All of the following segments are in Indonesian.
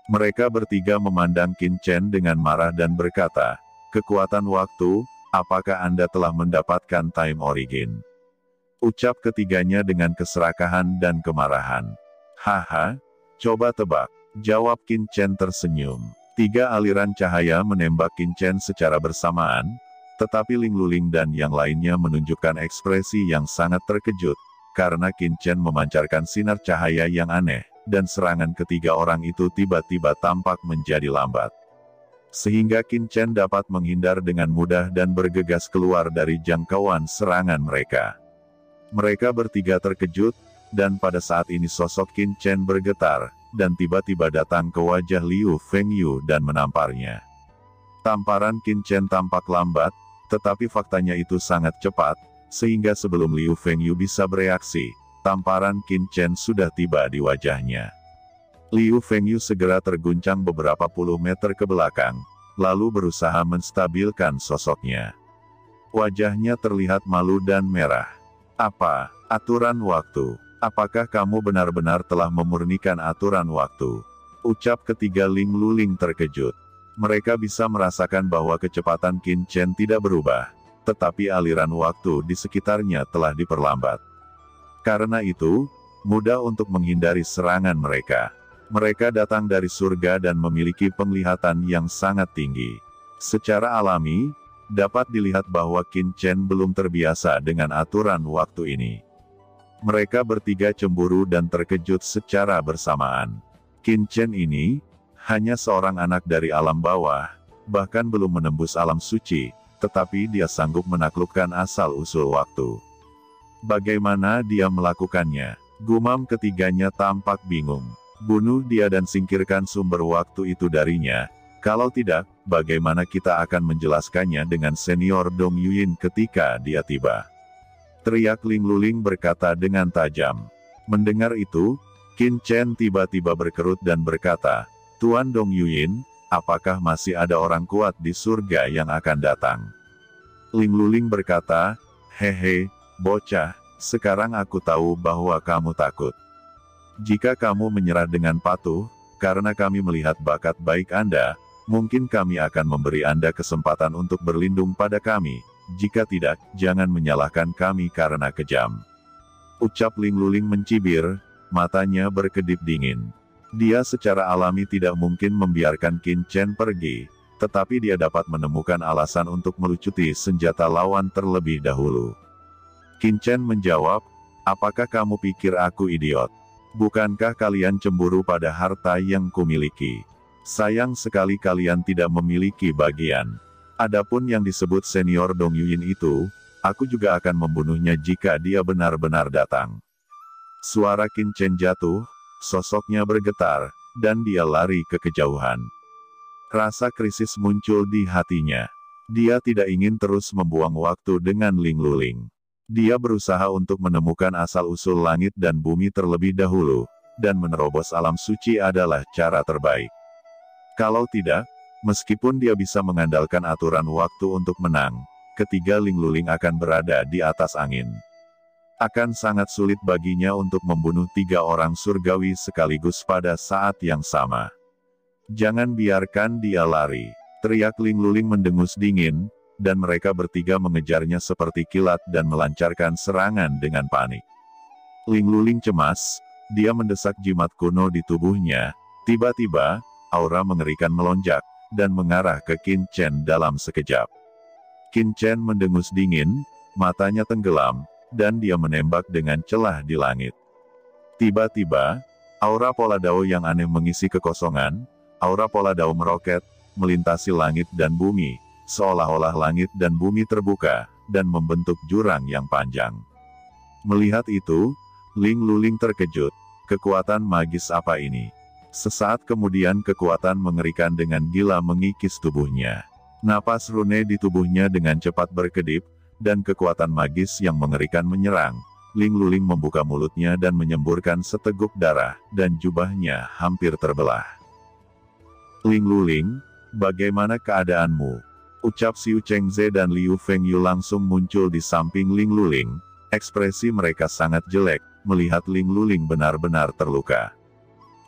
Mereka bertiga memandang Qin Chen dengan marah dan berkata, "Kekuatan waktu, apakah Anda telah mendapatkan time origin?" Ucap ketiganya dengan keserakahan dan kemarahan. "Haha, coba tebak," jawab Qin Chen tersenyum. 3 aliran cahaya menembak Qin Chen secara bersamaan, tetapi Ling Luling dan yang lainnya menunjukkan ekspresi yang sangat terkejut, karena Qin Chen memancarkan sinar cahaya yang aneh, dan serangan ketiga orang itu tiba-tiba tampak menjadi lambat. Sehingga Qin Chen dapat menghindar dengan mudah dan bergegas keluar dari jangkauan serangan mereka. Mereka bertiga terkejut, dan pada saat ini sosok Qin Chen bergetar, dan tiba-tiba datang ke wajah Liu Fengyu dan menamparnya. Tamparan Qin Chen tampak lambat, tetapi faktanya itu sangat cepat, sehingga sebelum Liu Fengyu bisa bereaksi, tamparan Qin Chen sudah tiba di wajahnya. Liu Fengyu segera terguncang beberapa puluh meter ke belakang, lalu berusaha menstabilkan sosoknya. Wajahnya terlihat malu dan merah. "Apa, aturan waktu? Apakah kamu benar-benar telah memurnikan aturan waktu?" Ucap ketiga Ling Luling terkejut. Mereka bisa merasakan bahwa kecepatan Qin Chen tidak berubah, tetapi aliran waktu di sekitarnya telah diperlambat. Karena itu, mudah untuk menghindari serangan mereka. Mereka datang dari surga dan memiliki penglihatan yang sangat tinggi. Secara alami, dapat dilihat bahwa Qin Chen belum terbiasa dengan aturan waktu ini. Mereka bertiga cemburu dan terkejut secara bersamaan. Qin Chen ini hanya seorang anak dari alam bawah, bahkan belum menembus alam suci, tetapi dia sanggup menaklukkan asal-usul waktu. Bagaimana dia melakukannya? Gumam ketiganya tampak bingung. Bunuh dia dan singkirkan sumber waktu itu darinya. Kalau tidak, bagaimana kita akan menjelaskannya dengan senior Dong Yuyin ketika dia tiba? Teriak Ling Luling berkata dengan tajam. Mendengar itu, Qin Chen tiba-tiba berkerut dan berkata, "Tuan Dong Yuyin, apakah masih ada orang kuat di surga yang akan datang?" Ling Luling berkata, "Hehe, bocah, sekarang aku tahu bahwa kamu takut. Jika kamu menyerah dengan patuh, karena kami melihat bakat baik Anda, mungkin kami akan memberi Anda kesempatan untuk berlindung pada kami. Jika tidak, jangan menyalahkan kami karena kejam." Ucap Ling Luling mencibir, matanya berkedip dingin. Dia secara alami tidak mungkin membiarkan Qin Chen pergi, tetapi dia dapat menemukan alasan untuk melucuti senjata lawan terlebih dahulu. Qin Chen menjawab, "Apakah kamu pikir aku idiot? Bukankah kalian cemburu pada harta yang kumiliki? Sayang sekali kalian tidak memiliki bagian. Adapun yang disebut senior Dong Yuyin itu, aku juga akan membunuhnya jika dia benar-benar datang." Suara Qin Chen jatuh, sosoknya bergetar, dan dia lari ke kejauhan. Rasa krisis muncul di hatinya. Dia tidak ingin terus membuang waktu dengan Ling Luling. Dia berusaha untuk menemukan asal-usul langit dan bumi terlebih dahulu, dan menerobos alam suci adalah cara terbaik. Kalau tidak, meskipun dia bisa mengandalkan aturan waktu untuk menang, ketiga Ling Luling akan berada di atas angin. Akan sangat sulit baginya untuk membunuh 3 orang surgawi sekaligus pada saat yang sama. "Jangan biarkan dia lari," teriak Ling Luling mendengus dingin, dan mereka bertiga mengejarnya seperti kilat dan melancarkan serangan dengan panik. Ling Luling cemas, dia mendesak jimat kuno di tubuhnya. Tiba-tiba, aura mengerikan melonjak, dan mengarah ke Qin Chen dalam sekejap. Qin Chen mendengus dingin, matanya tenggelam, dan dia menembak dengan celah di langit. Tiba-tiba, aura Poladao yang aneh mengisi kekosongan, aura Poladao meroket, melintasi langit dan bumi, seolah-olah langit dan bumi terbuka, dan membentuk jurang yang panjang. Melihat itu, Ling Luling terkejut. Kekuatan magis apa ini? Sesaat kemudian kekuatan mengerikan dengan gila mengikis tubuhnya. Napas rune di tubuhnya dengan cepat berkedip, dan kekuatan magis yang mengerikan menyerang. Ling Luling membuka mulutnya dan menyemburkan seteguk darah, dan jubahnya hampir terbelah. "Ling Luling, bagaimana keadaanmu?" Ucap Xiu Chengze dan Liu Fengyu langsung muncul di samping Ling Luling. Ekspresi mereka sangat jelek, melihat Ling Luling benar-benar terluka.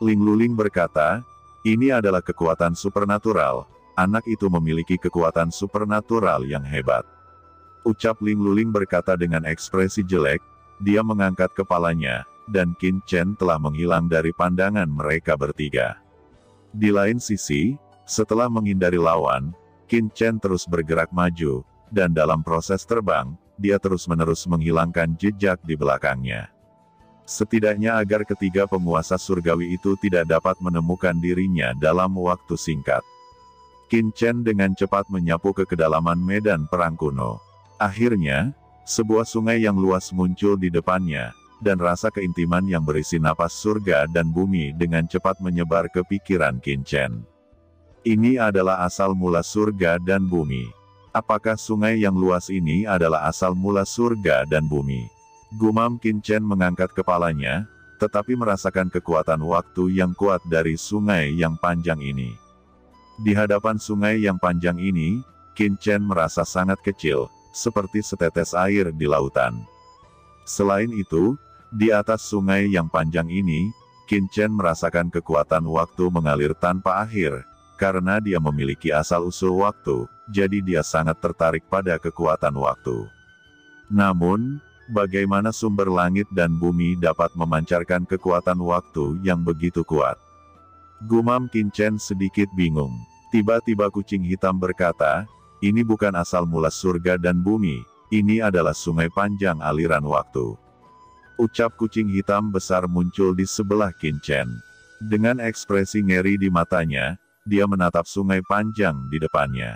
Ling Luling berkata, Ini adalah kekuatan supernatural. Anak itu memiliki kekuatan supernatural yang hebat. Ucap Ling Luling berkata dengan ekspresi jelek. Dia mengangkat kepalanya, dan Qin Chen telah menghilang dari pandangan mereka bertiga. Di lain sisi, setelah menghindari lawan, Qin Chen terus bergerak maju, dan dalam proses terbang, dia terus-menerus menghilangkan jejak di belakangnya. Setidaknya agar ketiga penguasa surgawi itu tidak dapat menemukan dirinya dalam waktu singkat. Qin Chen dengan cepat menyapu ke kedalaman medan perang kuno. Akhirnya, sebuah sungai yang luas muncul di depannya, dan rasa keintiman yang berisi napas surga dan bumi dengan cepat menyebar ke pikiran Qin Chen. Ini adalah asal mula surga dan bumi. Apakah sungai yang luas ini adalah asal mula surga dan bumi? Gumam Qin Chen mengangkat kepalanya, tetapi merasakan kekuatan waktu yang kuat dari sungai yang panjang ini. Di hadapan sungai yang panjang ini, Qin Chen merasa sangat kecil, seperti setetes air di lautan. Selain itu, di atas sungai yang panjang ini, Qin Chen merasakan kekuatan waktu mengalir tanpa akhir. Karena dia memiliki asal-usul waktu, jadi dia sangat tertarik pada kekuatan waktu. Namun, bagaimana sumber langit dan bumi dapat memancarkan kekuatan waktu yang begitu kuat? Gumam Qin Chen sedikit bingung. Tiba-tiba kucing hitam berkata, ini bukan asal mula surga dan bumi, ini adalah sungai panjang aliran waktu. Ucap kucing hitam besar muncul di sebelah Qin Chen. Dengan ekspresi ngeri di matanya, dia menatap sungai panjang di depannya.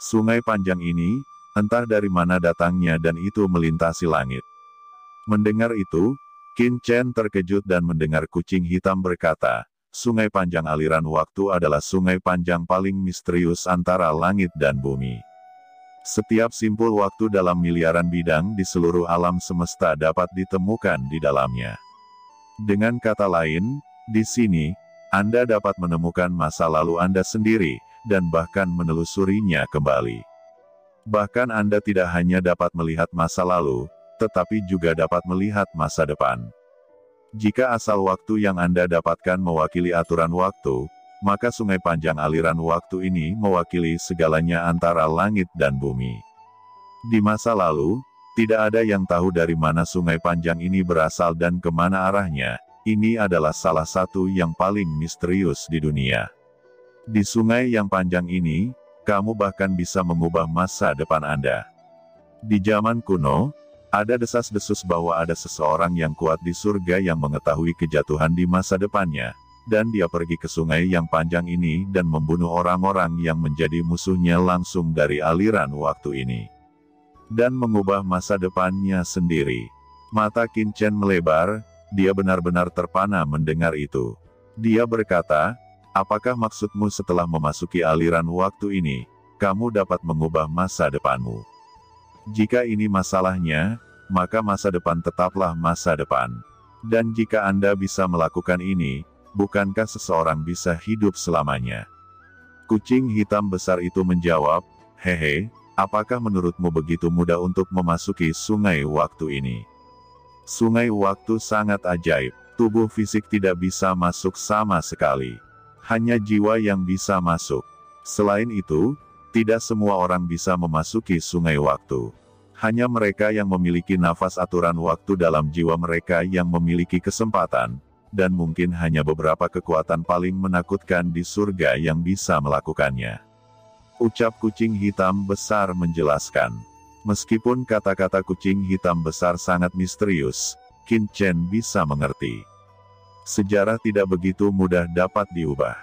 Sungai panjang ini, entah dari mana datangnya dan itu melintasi langit. Mendengar itu, Qin Chen terkejut dan mendengar kucing hitam berkata, sungai panjang aliran waktu adalah sungai panjang paling misterius antara langit dan bumi. Setiap simpul waktu dalam miliaran bidang di seluruh alam semesta dapat ditemukan di dalamnya. Dengan kata lain, di sini, Anda dapat menemukan masa lalu Anda sendiri, dan bahkan menelusurinya kembali. Bahkan Anda tidak hanya dapat melihat masa lalu, tetapi juga dapat melihat masa depan. Jika asal waktu yang Anda dapatkan mewakili aturan waktu, maka sungai panjang aliran waktu ini mewakili segalanya antara langit dan bumi. Di masa lalu, tidak ada yang tahu dari mana sungai panjang ini berasal dan kemana arahnya. Ini adalah salah satu yang paling misterius di dunia. Di sungai yang panjang ini, kamu bahkan bisa mengubah masa depan Anda. Di zaman kuno, ada desas-desus bahwa ada seseorang yang kuat di surga yang mengetahui kejatuhan di masa depannya, dan dia pergi ke sungai yang panjang ini dan membunuh orang-orang yang menjadi musuhnya langsung dari aliran waktu ini. Dan mengubah masa depannya sendiri. Mata Qin Chen melebar. Dia benar-benar terpana mendengar itu. Dia berkata, apakah maksudmu setelah memasuki aliran waktu ini, kamu dapat mengubah masa depanmu? Jika ini masalahnya, maka masa depan tetaplah masa depan. Dan jika Anda bisa melakukan ini, bukankah seseorang bisa hidup selamanya? Kucing hitam besar itu menjawab, hehe, apakah menurutmu begitu mudah untuk memasuki sungai waktu ini? Sungai waktu sangat ajaib, tubuh fisik tidak bisa masuk sama sekali. Hanya jiwa yang bisa masuk. Selain itu, tidak semua orang bisa memasuki sungai waktu. Hanya mereka yang memiliki nafas aturan waktu dalam jiwa mereka yang memiliki kesempatan, dan mungkin hanya beberapa kekuatan paling menakutkan di surga yang bisa melakukannya. Ucap kucing hitam besar menjelaskan. Meskipun kata-kata kucing hitam besar sangat misterius, Qin Chen bisa mengerti. Sejarah tidak begitu mudah dapat diubah.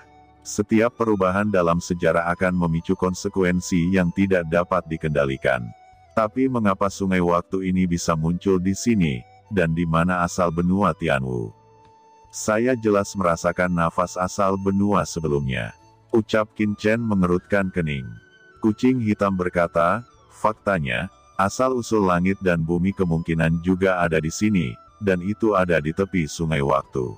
Setiap perubahan dalam sejarah akan memicu konsekuensi yang tidak dapat dikendalikan. Tapi mengapa sungai waktu ini bisa muncul di sini, dan di mana asal benua Tianwu? Saya jelas merasakan nafas asal benua sebelumnya. Ucap Qin Chen mengerutkan kening. Kucing hitam berkata, faktanya, asal-usul langit dan bumi kemungkinan juga ada di sini, dan itu ada di tepi sungai waktu.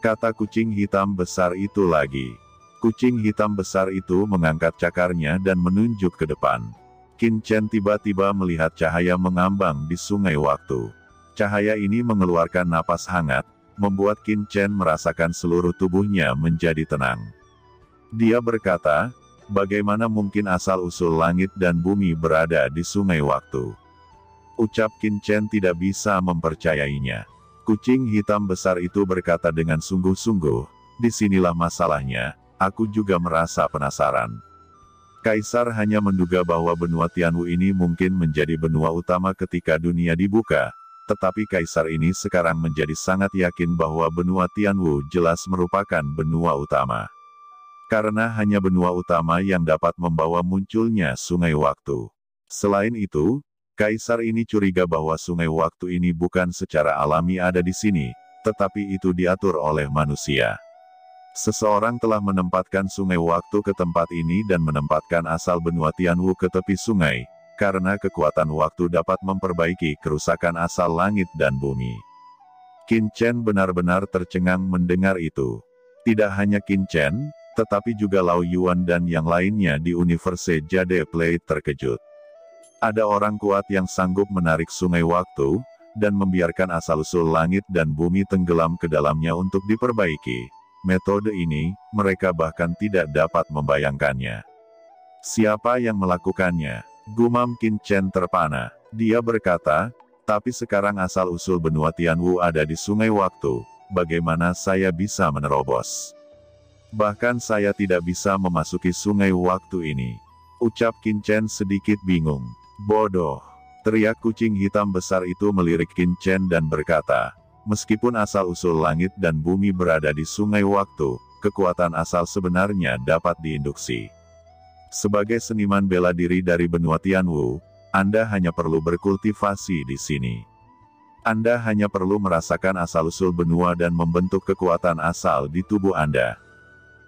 Kata kucing hitam besar itu lagi. Kucing hitam besar itu mengangkat cakarnya dan menunjuk ke depan. Qin Chen tiba-tiba melihat cahaya mengambang di sungai waktu. Cahaya ini mengeluarkan napas hangat, membuat Qin Chen merasakan seluruh tubuhnya menjadi tenang. Dia berkata, bagaimana mungkin asal-usul langit dan bumi berada di sungai waktu? Ucap Qin Chen tidak bisa mempercayainya. Kucing hitam besar itu berkata dengan sungguh-sungguh, disinilah masalahnya, aku juga merasa penasaran. Kaisar hanya menduga bahwa benua Tianwu ini mungkin menjadi benua utama ketika dunia dibuka, tetapi Kaisar ini sekarang menjadi sangat yakin bahwa benua Tianwu jelas merupakan benua utama. Karena hanya benua utama yang dapat membawa munculnya sungai waktu. Selain itu, Kaisar ini curiga bahwa sungai waktu ini bukan secara alami ada di sini, tetapi itu diatur oleh manusia. Seseorang telah menempatkan sungai waktu ke tempat ini dan menempatkan asal benua Tianwu ke tepi sungai, karena kekuatan waktu dapat memperbaiki kerusakan asal langit dan bumi. Qin Chen benar-benar tercengang mendengar itu. Tidak hanya Qin Chen, tetapi juga Lao Yuan dan yang lainnya di Universe Jade Plate terkejut. Ada orang kuat yang sanggup menarik sungai waktu, dan membiarkan asal-usul langit dan bumi tenggelam ke dalamnya untuk diperbaiki. Metode ini, mereka bahkan tidak dapat membayangkannya. Siapa yang melakukannya? Gumam Qin Chen terpana. Dia berkata, tapi sekarang asal-usul benua Tianwu ada di sungai waktu, bagaimana saya bisa menerobos? Bahkan saya tidak bisa memasuki sungai waktu ini. Ucap Qin Chen sedikit bingung. Bodoh! Teriak kucing hitam besar itu melirik Qin Chen dan berkata, meskipun asal-usul langit dan bumi berada di sungai waktu, kekuatan asal sebenarnya dapat diinduksi. Sebagai seniman bela diri dari benua Tianwu, Anda hanya perlu berkultivasi di sini. Anda hanya perlu merasakan asal-usul benua dan membentuk kekuatan asal di tubuh Anda.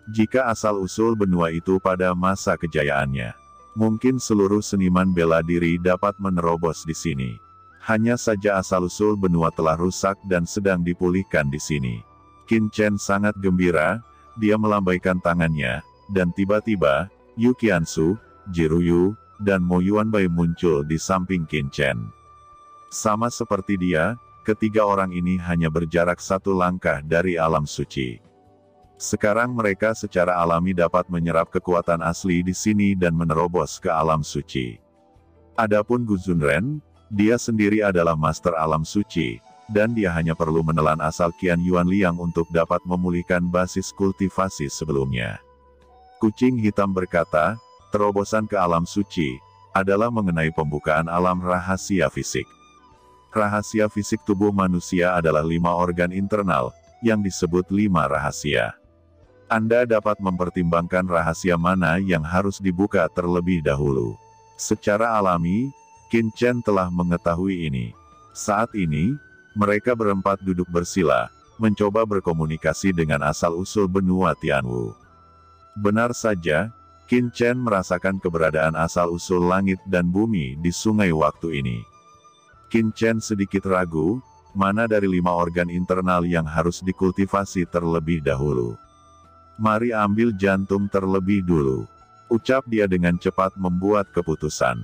Jika asal-usul benua itu pada masa kejayaannya, mungkin seluruh seniman bela diri dapat menerobos di sini. Hanya saja asal-usul benua telah rusak dan sedang dipulihkan di sini. Qin Chen sangat gembira, dia melambaikan tangannya, dan tiba-tiba, Yu Qiansu, Jiruyu, dan Mo Yuanbai muncul di samping Qin Chen. Sama seperti dia, ketiga orang ini hanya berjarak satu langkah dari alam suci. Sekarang mereka secara alami dapat menyerap kekuatan asli di sini dan menerobos ke alam suci. Adapun Gu Zunren, dia sendiri adalah master alam suci, dan dia hanya perlu menelan asal Qian Yuan Liang untuk dapat memulihkan basis kultivasi sebelumnya. Kucing hitam berkata, terobosan ke alam suci, adalah mengenai pembukaan alam rahasia fisik. Rahasia fisik tubuh manusia adalah 5 organ internal, yang disebut 5 rahasia. Anda dapat mempertimbangkan rahasia mana yang harus dibuka terlebih dahulu. Secara alami, Qin Chen telah mengetahui ini. Saat ini, mereka berempat duduk bersila, mencoba berkomunikasi dengan asal-usul benua Tianwu. Benar saja, Qin Chen merasakan keberadaan asal-usul langit dan bumi di sungai waktu ini. Qin Chen sedikit ragu, mana dari 5 organ internal yang harus dikultivasi terlebih dahulu. Mari ambil jantung terlebih dulu. Ucap dia dengan cepat membuat keputusan.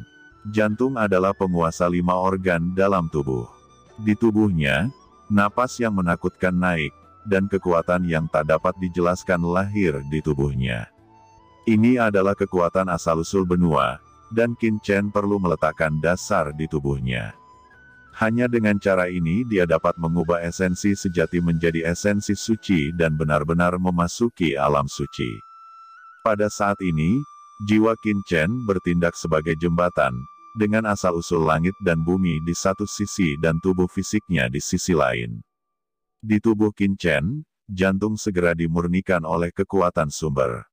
Jantung adalah penguasa 5 organ dalam tubuh. Di tubuhnya, napas yang menakutkan naik, dan kekuatan yang tak dapat dijelaskan lahir di tubuhnya. Ini adalah kekuatan asal-usul benua, dan Qin Chen perlu meletakkan dasar di tubuhnya. Hanya dengan cara ini dia dapat mengubah esensi sejati menjadi esensi suci dan benar-benar memasuki alam suci. Pada saat ini, jiwa Qin Chen bertindak sebagai jembatan, dengan asal-usul langit dan bumi di satu sisi dan tubuh fisiknya di sisi lain. Di tubuh Qin Chen, jantung segera dimurnikan oleh kekuatan sumber.